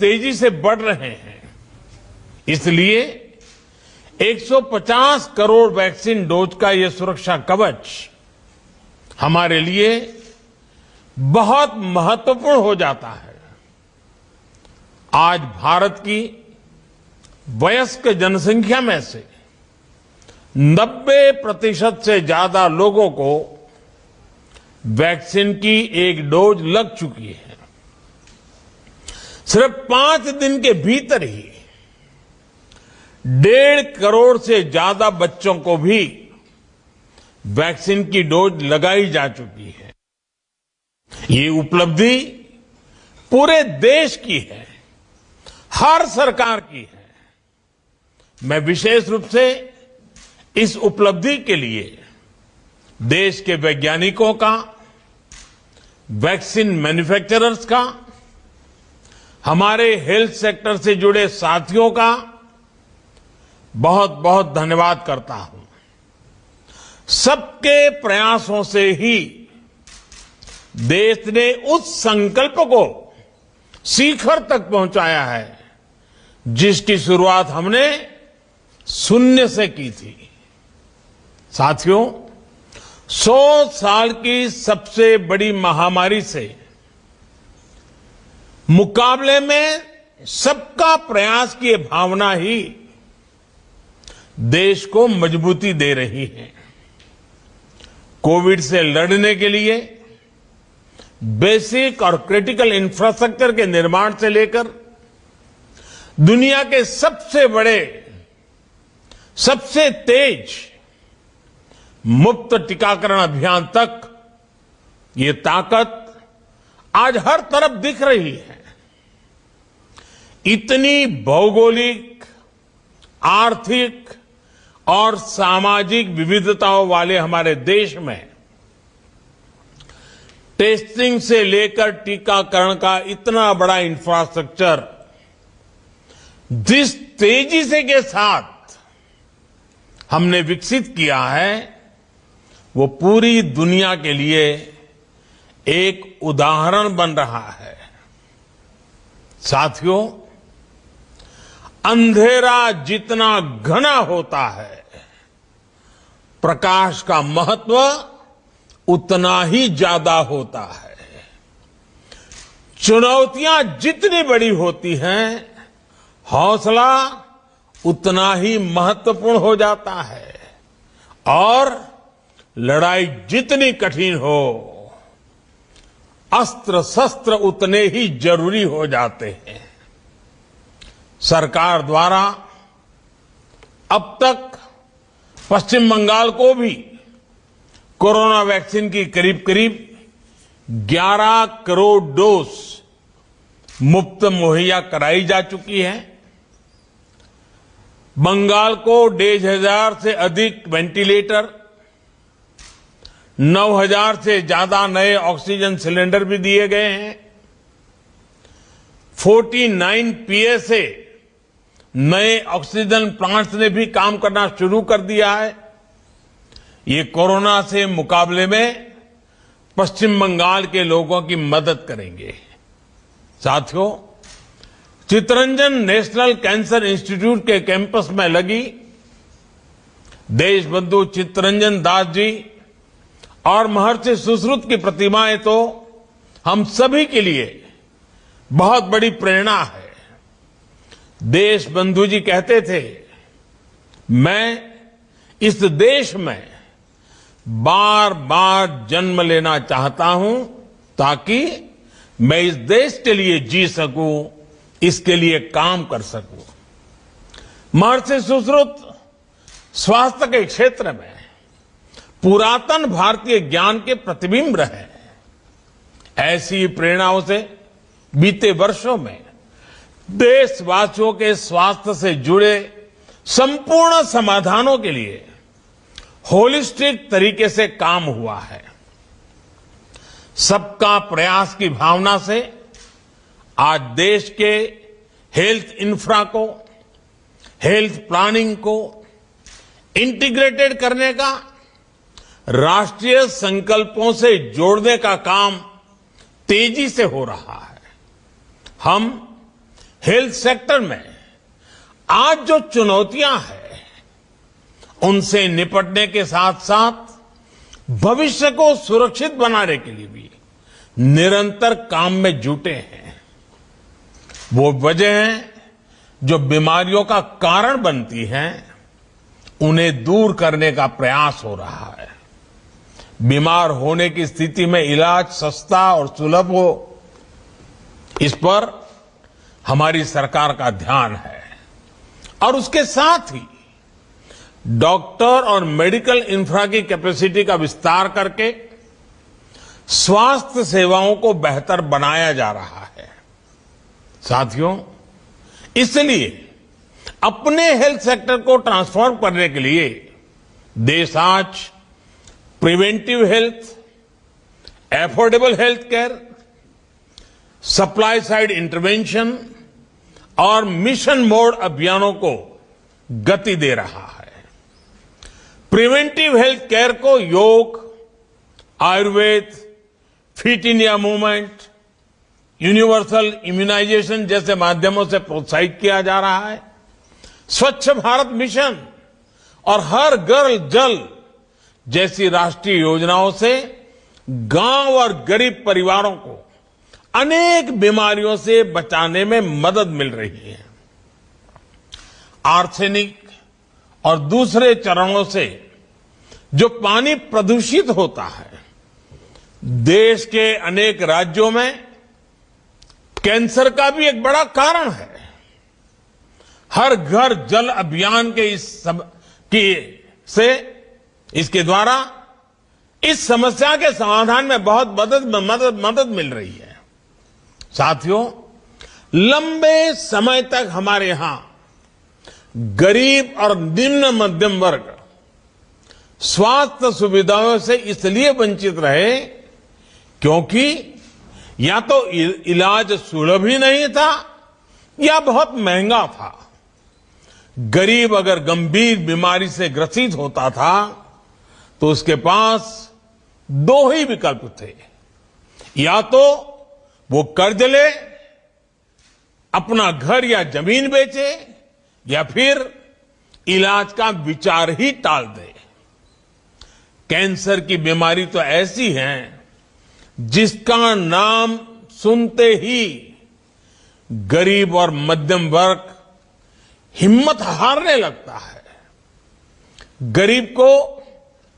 तेजी से बढ़ रहे हैं। इसलिए 150 करोड़ वैक्सीन डोज का ये सुरक्षा कवच हमारे लिए बहुत महत्वपूर्ण हो जाता है। आज भारत की वयस्क जनसंख्या में से 90% से ज्यादा लोगों को वैक्सीन की एक डोज लग चुकी है। सिर्फ 5 दिन के भीतर ही 1.5 करोड़ से ज्यादा बच्चों को भी वैक्सीन की डोज लगाई जा चुकी है। ये उपलब्धि पूरे देश की है, हर सरकार की है। मैं विशेष रूप से इस उपलब्धि के लिए देश के वैज्ञानिकों का, वैक्सीन मैन्युफैक्चरर्स का, हमारे हेल्थ सेक्टर से जुड़े साथियों का बहुत बहुत धन्यवाद करता हूं। सबके प्रयासों से ही देश ने उस संकल्प को शिखर तक पहुंचाया है जिसकी शुरुआत हमने शून्य से की थी। साथियों, 100 साल की सबसे बड़ी महामारी से मुकाबले में सबका प्रयास की भावना ही देश को मजबूती दे रही है। कोविड से लड़ने के लिए बेसिक और क्रिटिकल इंफ्रास्ट्रक्चर के निर्माण से लेकर दुनिया के सबसे बड़े, सबसे तेज मुफ्त टीकाकरण अभियान तक ये ताकत आज हर तरफ दिख रही है। इतनी भौगोलिक, आर्थिक और सामाजिक विविधताओं वाले हमारे देश में टेस्टिंग से लेकर टीकाकरण का इतना बड़ा इंफ्रास्ट्रक्चर जिस तेजी से के साथ हमने विकसित किया है, वो पूरी दुनिया के लिए एक उदाहरण बन रहा है। साथियों, अंधेरा जितना घना होता है, प्रकाश का महत्व उतना ही ज्यादा होता है। चुनौतियां जितनी बड़ी होती हैं, हौसला उतना ही महत्वपूर्ण हो जाता है और लड़ाई जितनी कठिन हो, अस्त्र शस्त्र उतने ही जरूरी हो जाते हैं। सरकार द्वारा अब तक पश्चिम बंगाल को भी कोरोना वैक्सीन की करीब करीब 11 करोड़ डोज मुफ्त मुहैया कराई जा चुकी है। बंगाल को 1,500 से अधिक वेंटिलेटर, 9,000 से ज्यादा नए ऑक्सीजन सिलेंडर भी दिए गए हैं। 49 पीएसए नए ऑक्सीजन प्लांट्स ने भी काम करना शुरू कर दिया है। ये कोरोना से मुकाबले में पश्चिम बंगाल के लोगों की मदद करेंगे। साथियों, चित्तरंजन नेशनल कैंसर इंस्टीट्यूट के कैंपस में लगी देशबंधु चित्तरंजन दास जी और महर्षि सुश्रुत की प्रतिमाएं तो हम सभी के लिए बहुत बड़ी प्रेरणा है। देशबंधु जी कहते थे, मैं इस देश में बार बार जन्म लेना चाहता हूं ताकि मैं इस देश के लिए जी सकूं, इसके लिए काम कर सकूं। महर्षि सुश्रुत स्वास्थ्य के क्षेत्र में पुरातन भारतीय ज्ञान के प्रतिबिंब रहे। ऐसी प्रेरणाओं से बीते वर्षों में देशवासियों के स्वास्थ्य से जुड़े संपूर्ण समाधानों के लिए होलिस्टिक तरीके से काम हुआ है। सबका प्रयास की भावना से आज देश के हेल्थ इंफ्रा को, हेल्थ प्लानिंग को इंटीग्रेटेड करने का, राष्ट्रीय संकल्पों से जोड़ने का काम तेजी से हो रहा है। हम हेल्थ सेक्टर में आज जो चुनौतियां हैं, उनसे निपटने के साथ साथ भविष्य को सुरक्षित बनाने के लिए भी निरंतर काम में जुटे हैं। वो वजह है जो बीमारियों का कारण बनती हैं, उन्हें दूर करने का प्रयास हो रहा है। बीमार होने की स्थिति में इलाज सस्ता और सुलभ हो, इस पर हमारी सरकार का ध्यान है। और उसके साथ ही डॉक्टर और मेडिकल इंफ्रा की कैपेसिटी का विस्तार करके स्वास्थ्य सेवाओं को बेहतर बनाया जा रहा है। साथियों, इसलिए अपने हेल्थ सेक्टर को ट्रांसफॉर्म करने के लिए देश आज preventive health, affordable health care, supply side intervention और मिशन मोड अभियानों को गति दे रहा है। प्रिवेंटिव हेल्थ केयर को yoga, Ayurveda, fit India movement, universal immunisation जैसे माध्यमों से प्रोत्साहित किया जा रहा है। स्वच्छ भारत मिशन और हर घर जल जैसी राष्ट्रीय योजनाओं से गांव और गरीब परिवारों को अनेक बीमारियों से बचाने में मदद मिल रही है। आर्सेनिक और दूसरे चरणों से जो पानी प्रदूषित होता है, देश के अनेक राज्यों में कैंसर का भी एक बड़ा कारण है। हर घर जल अभियान के इसके द्वारा इस समस्या के समाधान में बहुत मदद मिल रही है। साथियों, लंबे समय तक हमारे यहां गरीब और निम्न मध्यम वर्ग स्वास्थ्य सुविधाओं से इसलिए वंचित रहे क्योंकि या तो इलाज सुलभ ही नहीं था या बहुत महंगा था। गरीब अगर गंभीर बीमारी से ग्रसित होता था तो उसके पास दो ही विकल्प थे, या तो वो कर्ज ले, अपना घर या जमीन बेचे, या फिर इलाज का विचार ही टाल दे। कैंसर की बीमारी तो ऐसी है जिसका नाम सुनते ही गरीब और मध्यम वर्ग हिम्मत हारने लगता है। गरीब को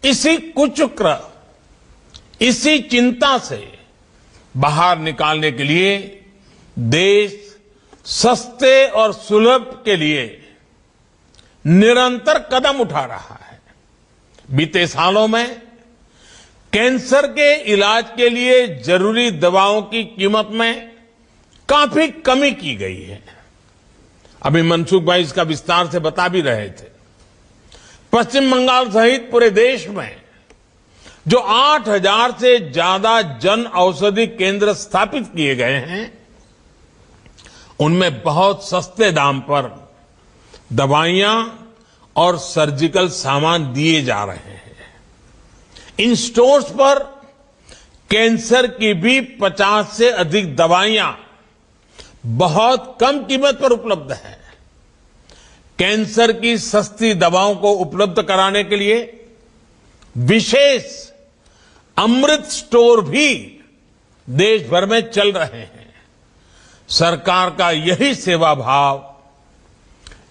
इसी कुचक्र, इसी चिंता से बाहर निकालने के लिए देश सस्ते और सुलभ के लिए निरंतर कदम उठा रहा है। बीते सालों में कैंसर के इलाज के लिए जरूरी दवाओं की कीमत में काफी कमी की गई है। अभी मनसुख भाई इसका विस्तार से बता भी रहे थे। पश्चिम बंगाल सहित पूरे देश में जो 8,000 से ज्यादा जन औषधि केंद्र स्थापित किए गए हैं, उनमें बहुत सस्ते दाम पर दवाइयां और सर्जिकल सामान दिए जा रहे हैं। इन स्टोर्स पर कैंसर की भी 50 से अधिक दवाइयां बहुत कम कीमत पर उपलब्ध है। कैंसर की सस्ती दवाओं को उपलब्ध कराने के लिए विशेष अमृत स्टोर भी देश भर में चल रहे हैं। सरकार का यही सेवा भाव,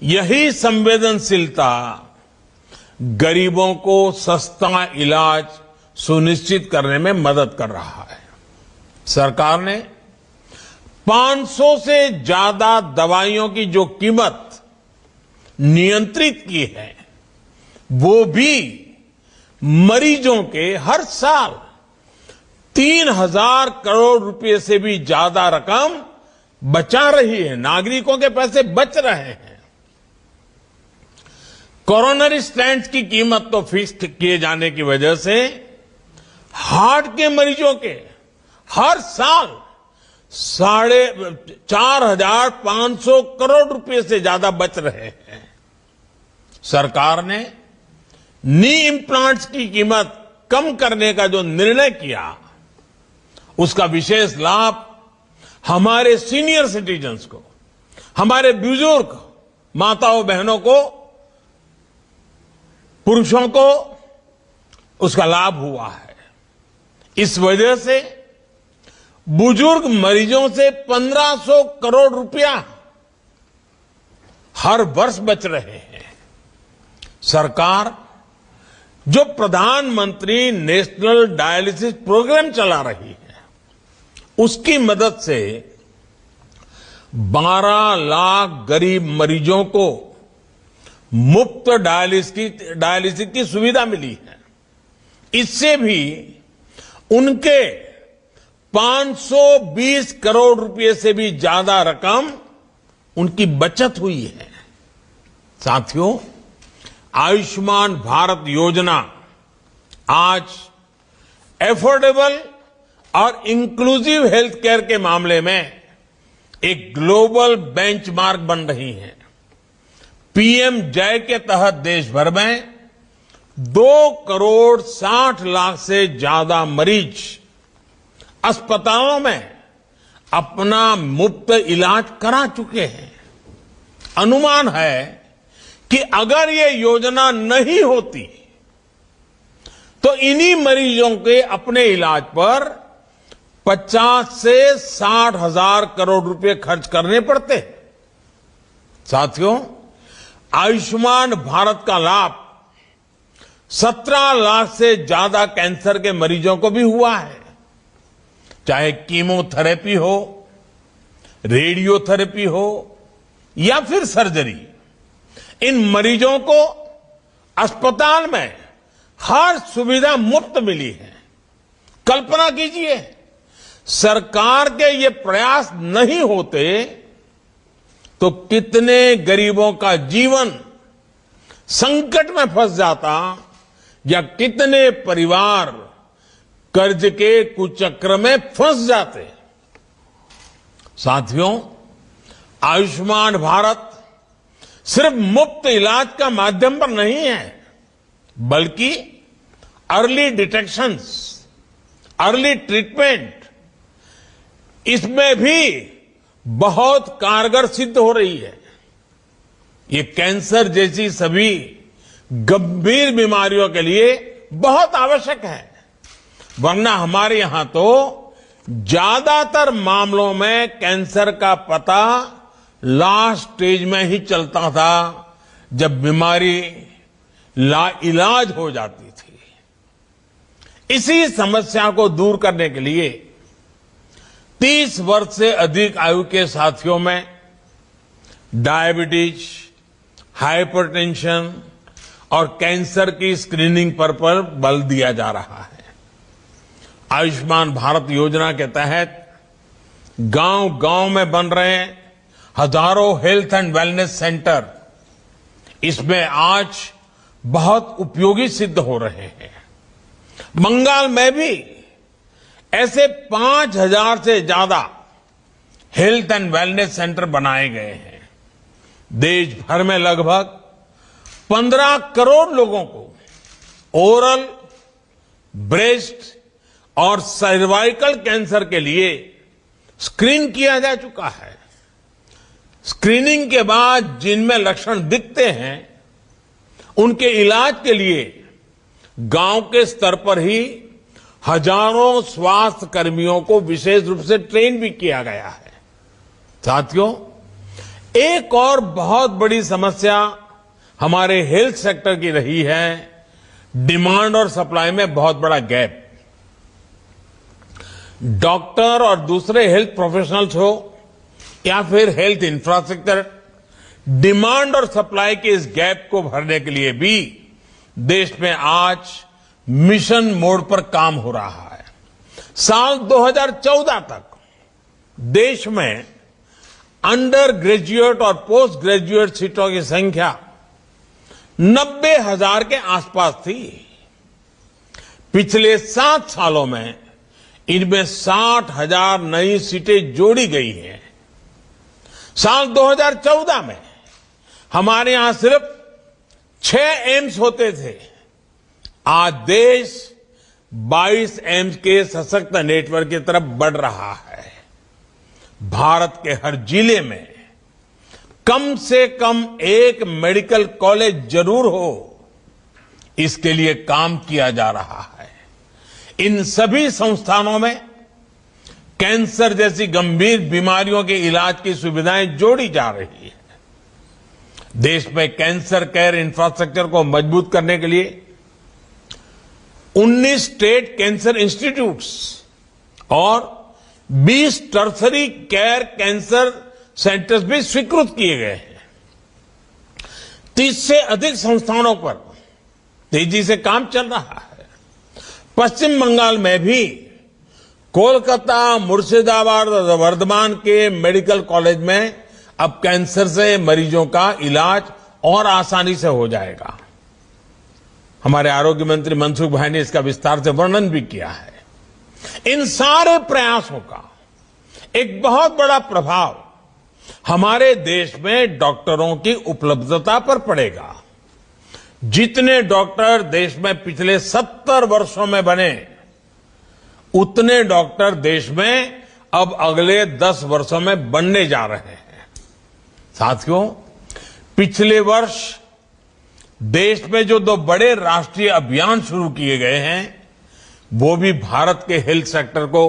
यही संवेदनशीलता गरीबों को सस्ता इलाज सुनिश्चित करने में मदद कर रहा है। सरकार ने 500 से ज्यादा दवाइयों की जो कीमत नियंत्रित की है, वो भी मरीजों के हर साल 3,000 करोड़ रुपए से भी ज्यादा रकम बचा रही है। नागरिकों के पैसे बच रहे हैं। कोरोनरी स्टेंट्स की कीमत तो फिक्स किए जाने की वजह से हार्ट के मरीजों के हर साल 4,500 करोड़ रुपए से ज्यादा बच रहे हैं। सरकार ने नी इम्प्लांट्स की कीमत कम करने का जो निर्णय किया, उसका विशेष लाभ हमारे सीनियर सिटीजन्स को हमारे बुजुर्ग माताओं बहनों को, पुरुषों को उसका लाभ हुआ है। इस वजह से बुजुर्ग मरीजों से 1500 करोड़ रुपया हर वर्ष बच रहे हैं। सरकार जो प्रधानमंत्री नेशनल डायलिसिस प्रोग्राम चला रही है, उसकी मदद से 12 लाख गरीब मरीजों को मुफ्त डायलिसिस की सुविधा मिली है। इससे भी उनके 520 करोड़ रुपए से भी ज्यादा रकम उनकी बचत हुई है। साथियों, आयुष्मान भारत योजना आज एफोर्डेबल और इंक्लूसिव हेल्थ केयर के मामले में एक ग्लोबल बेंचमार्क बन रही है। पीएम जय के तहत देश भर में 2 करोड़ 60 लाख से ज्यादा मरीज अस्पतालों में अपना मुफ्त इलाज करा चुके हैं। अनुमान है कि अगर ये योजना नहीं होती तो इन्हीं मरीजों के अपने इलाज पर 50 से 60 हजार करोड़ रुपए खर्च करने पड़ते। साथियों, आयुष्मान भारत का लाभ 17 लाख से ज्यादा कैंसर के मरीजों को भी हुआ है। चाहे कीमोथेरेपी हो, रेडियोथेरेपी हो या फिर सर्जरी, इन मरीजों को अस्पताल में हर सुविधा मुफ्त मिली है। कल्पना कीजिए, सरकार के ये प्रयास नहीं होते तो कितने गरीबों का जीवन संकट में फंस जाता या कितने परिवार कर्ज के कुचक्र में फंस जाते। साथियों, आयुष्मान भारत सिर्फ मुफ्त इलाज का माध्यम पर नहीं है, बल्कि अर्ली डिटेक्शंस, अर्ली ट्रीटमेंट, इसमें भी बहुत कारगर सिद्ध हो रही है। ये कैंसर जैसी सभी गंभीर बीमारियों के लिए बहुत आवश्यक है, वरना हमारे यहां तो ज्यादातर मामलों में कैंसर का पता लास्ट स्टेज में ही चलता था, जब बीमारी लाइलाज हो जाती थी। इसी समस्या को दूर करने के लिए 30 वर्ष से अधिक आयु के साथियों में डायबिटीज, हाइपरटेंशन और कैंसर की स्क्रीनिंग पर बल दिया जा रहा है। आयुष्मान भारत योजना के तहत गांव-गांव में बन रहे हजारों हेल्थ एंड वेलनेस सेंटर इसमें आज बहुत उपयोगी सिद्ध हो रहे हैं। बंगाल में भी ऐसे 5000 से ज्यादा हेल्थ एंड वेलनेस सेंटर बनाए गए हैं। देश भर में लगभग 15 करोड़ लोगों को ओरल, ब्रेस्ट और सर्वाइकल कैंसर के लिए स्क्रीन किया जा चुका है। स्क्रीनिंग के बाद जिनमें लक्षण दिखते हैं, उनके इलाज के लिए गांव के स्तर पर ही हजारों स्वास्थ्य कर्मियों को विशेष रूप से ट्रेन भी किया गया है। साथियों, एक और बहुत बड़ी समस्या हमारे हेल्थ सेक्टर की रही है, डिमांड और सप्लाई में बहुत बड़ा गैप। डॉक्टर और दूसरे हेल्थ प्रोफेशनल्स हो या फिर हेल्थ इंफ्रास्ट्रक्चर, डिमांड और सप्लाई के इस गैप को भरने के लिए भी देश में आज मिशन मोड पर काम हो रहा है। साल 2014 तक देश में अंडर ग्रेजुएट और पोस्ट ग्रेजुएट सीटों की संख्या 90,000 के आसपास थी। पिछले 7 सालों में इनमें 60,000 नई सीटें जोड़ी गई हैं। साल 2014 में हमारे यहां सिर्फ 6 एम्स होते थे। आज देश 22 एम्स के सशक्त नेटवर्क की तरफ बढ़ रहा है। भारत के हर जिले में कम से कम एक मेडिकल कॉलेज जरूर हो, इसके लिए काम किया जा रहा है। इन सभी संस्थानों में कैंसर जैसी गंभीर बीमारियों के इलाज की सुविधाएं जोड़ी जा रही है। देश में कैंसर केयर इंफ्रास्ट्रक्चर को मजबूत करने के लिए 19 स्टेट कैंसर इंस्टीट्यूट्स और 20 टर्सरी केयर कैंसर सेंटर्स भी स्वीकृत किए गए हैं। 30 से अधिक संस्थानों पर तेजी से काम चल रहा है। पश्चिम बंगाल में भी कोलकाता, मुर्शिदाबाद और वर्धमान के मेडिकल कॉलेज में अब कैंसर से मरीजों का इलाज और आसानी से हो जाएगा। हमारे आरोग्य मंत्री मनसुख भाई ने इसका विस्तार से वर्णन भी किया है। इन सारे प्रयासों का एक बहुत बड़ा प्रभाव हमारे देश में डॉक्टरों की उपलब्धता पर पड़ेगा। जितने डॉक्टर देश में पिछले 70 वर्षों में बने, उतने डॉक्टर देश में अब अगले 10 वर्षों में बनने जा रहे हैं। साथियों, पिछले वर्ष देश में जो 2 बड़े राष्ट्रीय अभियान शुरू किए गए हैं, वो भी भारत के हेल्थ सेक्टर को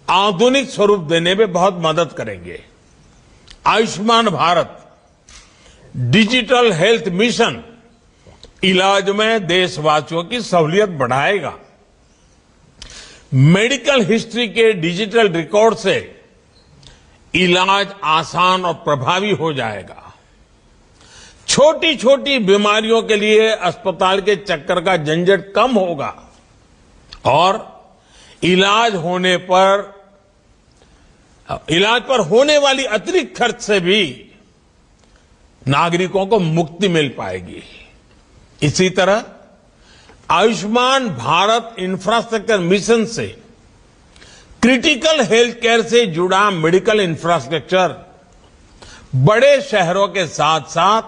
आधुनिक स्वरूप देने में बहुत मदद करेंगे। Ayushman Bharat digital health mission इलाज में देशवासियों की सहूलियत बढ़ाएगा। मेडिकल हिस्ट्री के डिजिटल रिकॉर्ड से इलाज आसान और प्रभावी हो जाएगा। छोटी छोटी बीमारियों के लिए अस्पताल के चक्कर का झंझट कम होगा और इलाज पर होने वाली अतिरिक्त खर्च से भी नागरिकों को मुक्ति मिल पाएगी। इसी तरह आयुष्मान भारत इंफ्रास्ट्रक्चर मिशन से क्रिटिकल हेल्थ केयर से जुड़ा मेडिकल इंफ्रास्ट्रक्चर बड़े शहरों के साथ साथ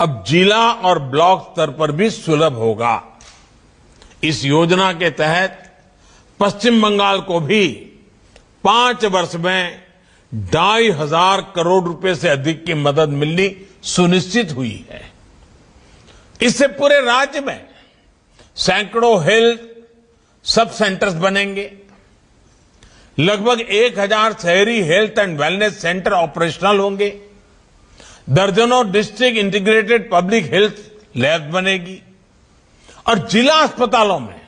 अब जिला और ब्लॉक स्तर पर भी सुलभ होगा। इस योजना के तहत पश्चिम बंगाल को भी 5 वर्ष में 2,500 करोड़ रुपए से अधिक की मदद मिलनी सुनिश्चित हुई है। इससे पूरे राज्य में सैकड़ों हेल्थ सब सेंटर्स बनेंगे। लगभग 1,000 शहरी health and wellness centre operational होंगे। दर्जनों district integrated public health lab बनेगी और जिला अस्पतालों में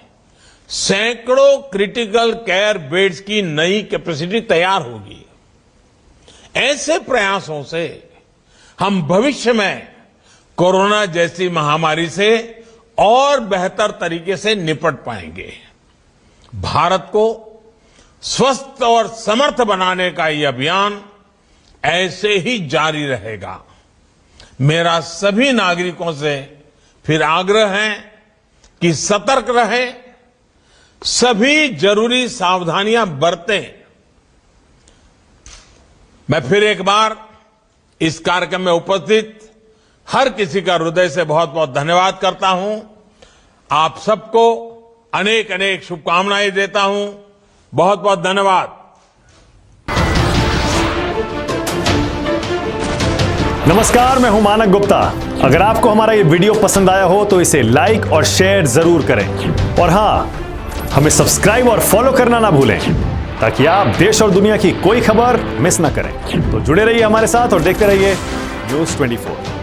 सैकड़ों क्रिटिकल केयर बेड्स की नई कैपेसिटी तैयार होगी। ऐसे प्रयासों से हम भविष्य में कोरोना जैसी महामारी से और बेहतर तरीके से निपट पाएंगे। भारत को स्वस्थ और समर्थ बनाने का ये अभियान ऐसे ही जारी रहेगा। मेरा सभी नागरिकों से फिर आग्रह है कि सतर्क रहें, सभी जरूरी सावधानियां बरतें। मैं फिर एक बार इस कार्यक्रम में उपस्थित हर किसी का हृदय से बहुत बहुत धन्यवाद करता हूं। आप सबको अनेक अनेक शुभकामनाएं देता हूं। बहुत बहुत धन्यवाद। नमस्कार, मैं हूं मानक गुप्ता। अगर आपको हमारा ये वीडियो पसंद आया हो तो इसे लाइक और शेयर जरूर करें और हां, हमें सब्सक्राइब और फॉलो करना ना भूलें ताकि आप देश और दुनिया की कोई खबर मिस ना करें। तो जुड़े रहिए हमारे साथ और देखते रहिए न्यूज़ 24।